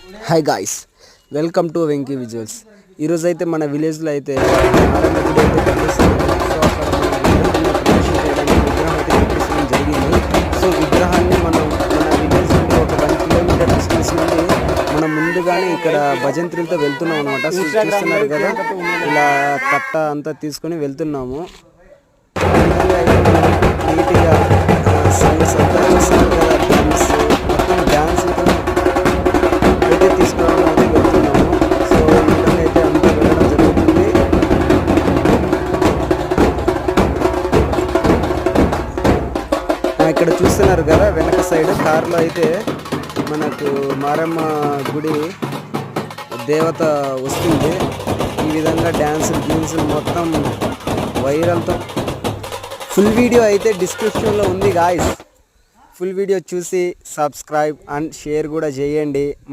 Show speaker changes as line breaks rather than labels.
Hi guys, welcome to Venky visuals. ఈరోజు అయితే మన విలేజ్లో అయితే ఆరంభ గుడి అయితే కట్టేస్తున్నాము. సో అక్కడ మన విగ్రహాన్ని ప్రదర్శన చేయడానికి విగ్రహం అయితే కట్టేసడం జరిగింది. సో విగ్రహాన్ని మనం మన విలేజ్ నుండి ఒక 1 కిలోమీటర్ డిస్టెన్స్ నుండి మనం ముందుగానే ఇక్కడ భజంత్రులతో వెళ్తున్నాం అనమాట. సో చూస్తున్నారు కదా, ఇలా కట్ట అంతా తీసుకొని వెళ్తున్నాము. నీట్గా సాంగ్స్ అంతా చూస్తున్నారు కదా, డ్యాన్స్ మొత్తం డ్యాన్స్ అయితే తీసుకురావడం అయితే వెళ్తున్నాము. సో ఈ విధంగా అయితే అంతా వెళ్ళడం జరుగుతుంది. ఇక్కడ చూస్తున్నారు కదా, వెనక సైడ్ కార్లో అయితే మనకు మారమ్మ గుడి దేవత వస్తుంది. ఈ విధంగా డ్యాన్సులు మొత్తం వైరల్తో ఫుల్ వీడియో అయితే డిస్క్రిప్షన్లో ఉంది గాయ్స్. ఫుల్ వీడియో చూసి సబ్స్క్రైబ్ అండ్ షేర్ కూడా చేయండి.